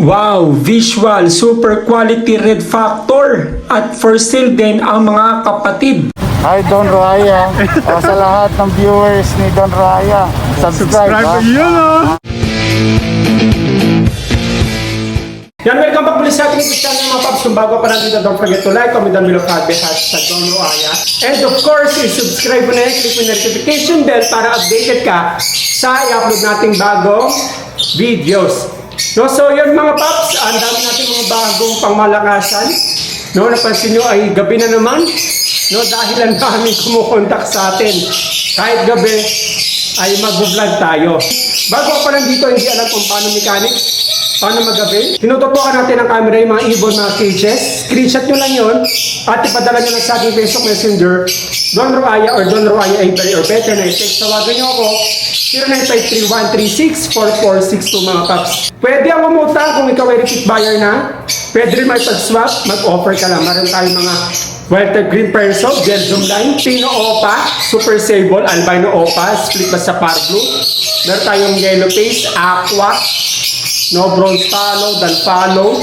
Wow! Visual, super quality red factor at for sale din ang mga kapatid. Hi Don Raya. Sa lahat ng viewers ni Don Raya, subscribe yun. Yan, welcome back ulit sa ating YouTube channel mga paps. Kung bago pa nandito, don't forget to like, comment down below, hashtag Don Raya. And of course, subscribe mo na yan, click mo yung notification bell para updated ka sa i-upload nating bagong videos. No, so yun mga paps, ang dami natin mga bagong pangmalakasan. No, napansin nyo ay gabi na naman. No, dahil ang daming kumukontak sa atin. Kahit gabi ay mag-vlog tayo. Bago pa nandito, hindi alam kung paano mechanics, paano magabi. Tinututukan natin ang camera yung mga ibon, mga cages. Screenshot nyo lang yun at ipadala nyo lang sa aking Facebook Messenger, Don Raya or Don Raya Avery or better na i-text. Tawagan nyo ako 0953-136-4462 mga paps. Pwede ang umutang kung ikaw ay repeat buyer na. Pwede rin may pag-swap, mag-offer ka lang. Meron tayong mga Welter Green Perso, Belgium Line, Pino Opa, Super Sable, Albino Opa, Split ba sa Par Blue. Meron tayong Yellow Face, Aqua, no, Bronze Follow, Dan Follow,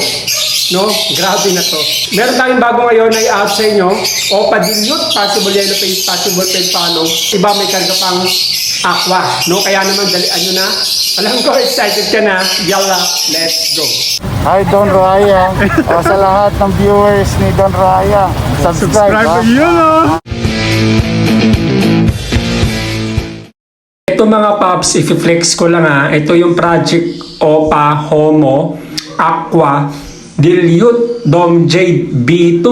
no, grabe na to. Meron tayong bago ngayon na i-out sa inyo, Opa Dilute, Possible Yellow Face, Possible Pen Follow. Iba may karga pang Aqua, no, kaya naman dalian nyo na. Alam ko, excited ka na. Yalla, let's go. Hi Don Raya. Sa lahat ng viewers ni Don Raya, subscribe yun. Ito mga paps, i-flex ko lang ha. Ito yung Project Opa Homo Aqua Dilute Dom Jade B2.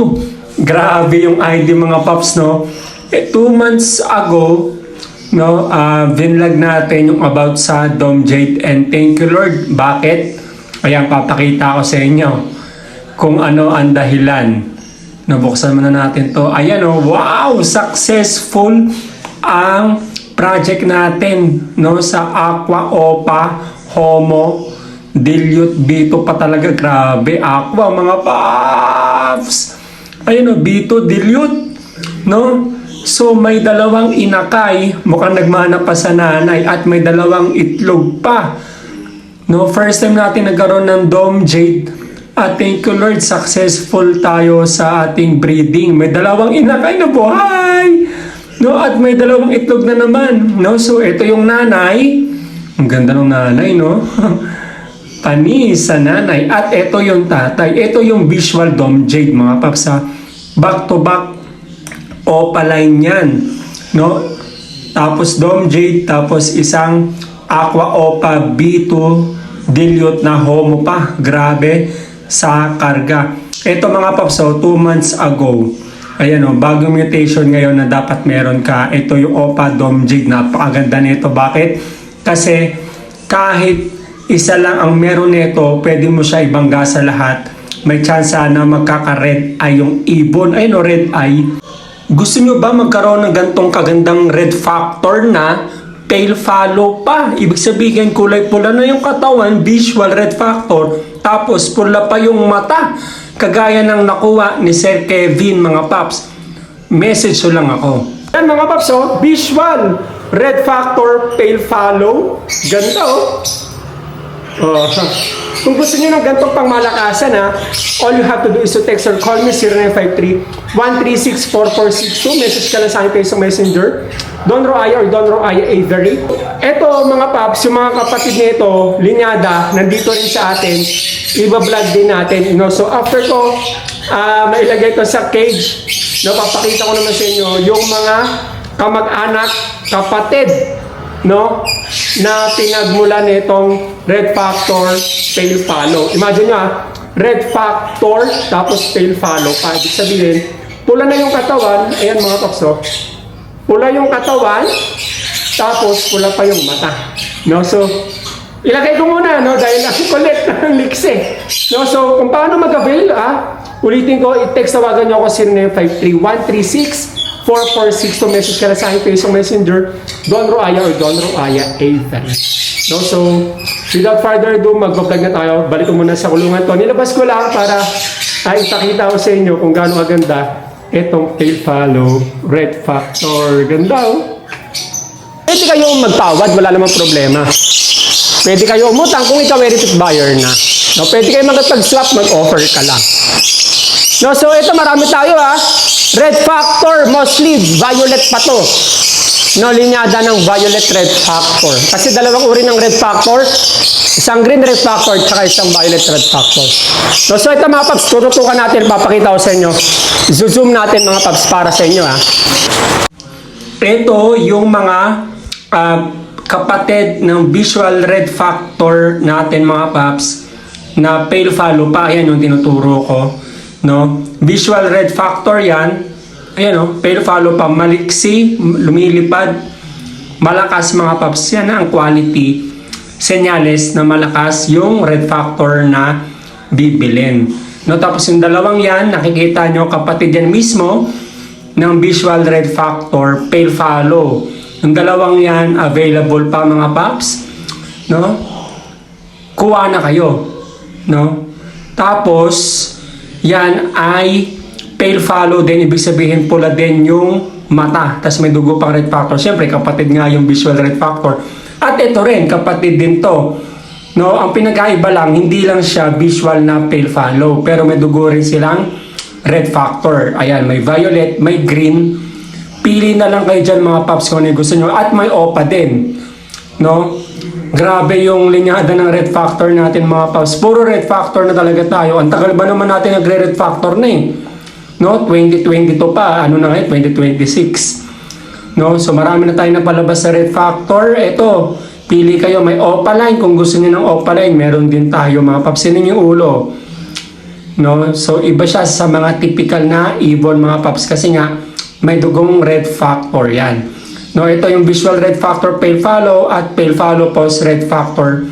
Grabe yung ID mga paps, no? 2 months ago, no, vinlog natin yung about sa Dom Jade and thank you Lord. Bakit? Ayan, papakita ko sa inyo kung ano ang dahilan. Nabuksan muna natin to. Ayan oh, wow! Successful ang project natin, no, sa Aqua Opa Homo Dilute B2 pa talaga. Grabe, Aqua mga paps. Ayun oh, B2 Dilute, no? So may dalawang inakay, mukhang nagmana pa sa nanay at may dalawang itlog pa. No, first time natin nagkaroon ng Dom Jade at thank you Lord, successful tayo sa ating breeding. May dalawang inakay na buhay. No, at may dalawang itlog na naman. No, so ito yung nanay. Ang ganda ng nanay, no? Panis sa nanay. At ito yung tatay. Ito yung visual Dom Jade mga paps ha. Back to back Opa line yan, no? Tapos Dom Jade, tapos isang Aqua Opa B2 Dilute na Homo pa. Grabe sa karga. Ito mga paps, 2 months ago. Ayan o, bagong mutation ngayon na dapat meron ka. Ito yung Opa Dom Jade. Napakaganda nito. Bakit? Kasi kahit isa lang ang meron nito, pwede mo siya ibangga sa lahat. May chance na magkaka-red eye yung ibon. Ayun o, red eye. Gusto nyo ba magkaroon ng gantong kagandang red factor na pale follow pa? Ibig sabihin kulay pula na yung katawan, visual red factor, tapos pula pa yung mata. Kagaya ng nakuha ni Sir Kevin mga paps. Message so lang ako. Yan mga paps, oh, visual red factor, pale follow. Ganda oh. Oh. Kung gusto niyo ng gantong pangmalakasan ha, all you have to do is to text or call me 0953-136-4462. Message ka lang sa aking Facebook Messenger, Don Raya or Don Raya Avery. Ito mga paps, yung mga kapatid nito, linyada, nandito rin sa atin. Iba-vlog din natin. You know? So after ko mailagay ko sa cage, no, papakita ko naman sa inyo yung mga kamag-anak, kapatid, no, na pinagmula nitong red factor pale follow. Imagine nyo red factor tapos pale follow pa. Ibig sabihin, pula na yung katawan. Ayan mga paps, oh. Pula yung katawan tapos pula pa yung mata. No, so ilagay ko muna, no, dahil collect ng leaks eh. No, so kung paano mag-avail, ulitin ko, i-text tawagan nyo ako 0953-136-4462. Message ka na sa aking Facebook Messenger, Don Raya or Don Raya Avery. No, so without further ado, mag-vlog na tayo. Balik ko muna sa kulungan to. Nilabas ko lang para ipakita ko sa inyo kung gaano kaganda itong pale follow red factor. Ganda oh. Pwede kayong magtawad, wala namang problema. Pwede kayo umutang kung ikaw ay repeat buyer na. No, pwede kayo mag-swap, mag-offer ka lang. No, so ito marami tayo ha. Red factor, mostly violet pa to. No, linyada ng violet red factor. Kasi dalawang uri ng red factor. Isang green red factor, tsaka isang violet red factor. No, so ito mga paps, tututukan natin, papakita ko sa inyo. Zoom natin mga paps para sa inyo ha. Ito yung mga kapatid ng visual red factor natin mga paps na pale follow pa. Ayan yung tinuturo ko. No? Visual red factor yan. Ayan o, pale follow pa. Maliksi, lumilipad, malakas mga paps. Yan ang quality. Senyales na malakas yung red factor na bibilin. No? Tapos yung dalawang yan, nakikita nyo kapatid yan mismo ng visual red factor, pale follow. Yung dalawang yan, available pa mga paps. No? Kuha na kayo. No? Tapos, yan ay pale follow din. Ibig sabihin pula din yung mata. Tapos may dugo pang red factor. Siyempre, kapatid nga yung visual red factor. At ito rin, kapatid din to. No? Ang pinagkaiba lang, hindi lang siya visual na pale follow. Pero may dugo rin silang red factor. Ayan, may violet, may green. Pili na lang kayo dyan mga paps kung ano yung gusto nyo. At may OPA din. No? Grabe yung linyada ng red factor natin mga paps. Puro red factor na talaga tayo. Ang tagal ba naman natin nagre-red factor na eh. No? 2022 pa. Ano na ngayon? 2026. No? So marami na tayo napalabas sa red factor. Ito, pili kayo. May OPA line. Kung gusto niyo ng OPA line, meron din tayo mga paps. Sinin yung ulo. No? So iba siya sa mga typical na ibon mga paps kasi nga may dugong red factor yan. No, ito yung visual red factor pale follow at pale follow post red factor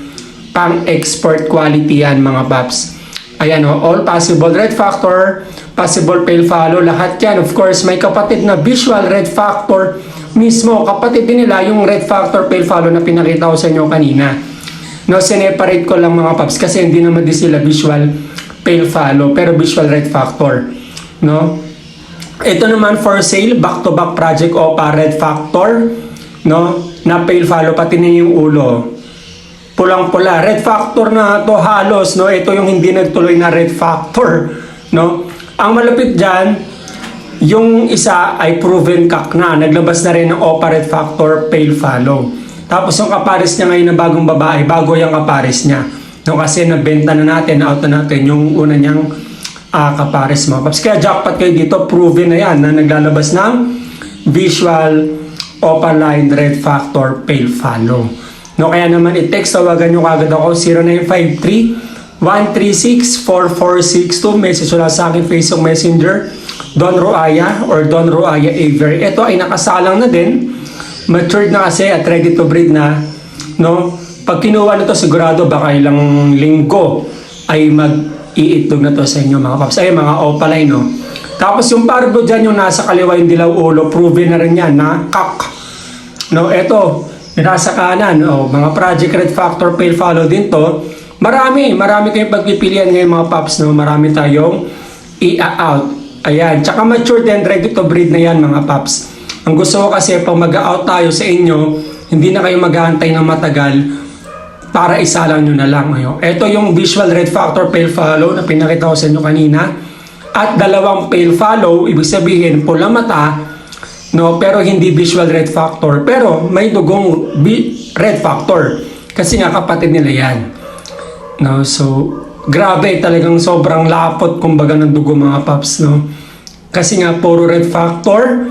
pang export quality yan mga paps. Ayan o, all possible red factor, possible pale follow, lahat yan. Of course, may kapatid na visual red factor mismo. Kapatid din nila yung red factor pale follow na pinakita ko sa inyo kanina. No, sineparate ko lang mga paps kasi hindi naman din sila visual pale follow pero visual red factor. No? Ito naman for sale, back-to-back project OPA red factor, no? Na pale follow, pati na yung ulo. Pulang-pula. Red factor na to halos, no? Ito yung hindi nagtuloy na red factor, no? Ang malapit dyan, yung isa ay proven cock na. Naglabas na rin ng OPA red factor pale follow. Tapos yung kapares niya ngayon na bagong babae, bago yung kapares niya. No, kasi nabenta na natin, out na natin yung una niyang kapares mga paps. Kaya jackpot kayo dito, proven na yan na naglalabas ng visual OPA line red factor pale follow. No, kaya naman i-text, tawagan nyo kagad ako 0953-136-4462. Message nyo lang sa akin Facebook Messenger, Don Roaya or Don Roaya Avery. Ito ay nakasalang na din, matured na kasi at ready to breed na. No, pag kinuha na to sigurado baka ilang linggo ay mag-iitlog na to sa inyo mga paps. Ay mga OPA line, no. Tapos yung pardo dyan, yung nasa kaliwa yung dilaw ulo, proven na rin yan na cock. No, eto, yung nasa kanan, oh, mga project red factor pale follow din to. Marami kayong pagpipilian ngayon mga paps, no. Marami tayong i-out. Ayan, tsaka mature and ready to breed na yan mga paps. Ang gusto ko kasi pag mag-out tayo sa inyo, hindi na kayo mag-aantay ng matagal para isalang nyo na lang. Ito yung visual red factor pale follow na pinakita ko sa inyo kanina. At dalawang pale follow, ibig sabihin pula mata, no, pero hindi visual red factor. Pero may dugong red factor. Kasi nga kapatid nila yan. No, so, grabe talagang sobrang lapot kumbaga ng dugo mga paps. No? Kasi nga puro red factor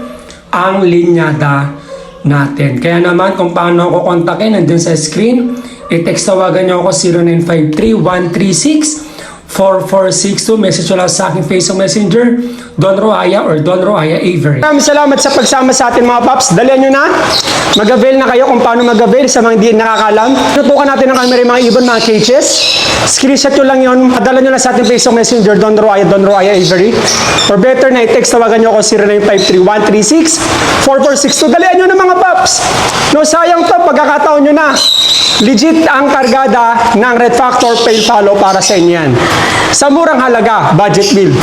ang linyada natin. Kaya naman kung paano ako kontakin, nandun sa screen. I-text tawagan nyo ako 0953-136-4462. Message nyo lang sa aking Facebook Messenger, Don Roaya or Don Roaya Avery. Maraming salamat sa pagsama sa atin mga paps. Dalian nyo na. Mag-avail na kayo kung paano mag-avail sa mga hindi nakakalam. Tutukan natin ng camera mga ibon, mga cages. Screenshot nyo lang yun. Padala nyo lang sa ating Facebook Messenger, Don Roaya Avery. Or better na, i-text tawagan nyo ako 0953-136-4462. Dalian nyo na mga paps. No, sayang to, pagkakataon nyo na. Legit ang kargada ng red factor pale follow para sa inyo yan. Sa murang halaga, budget bill.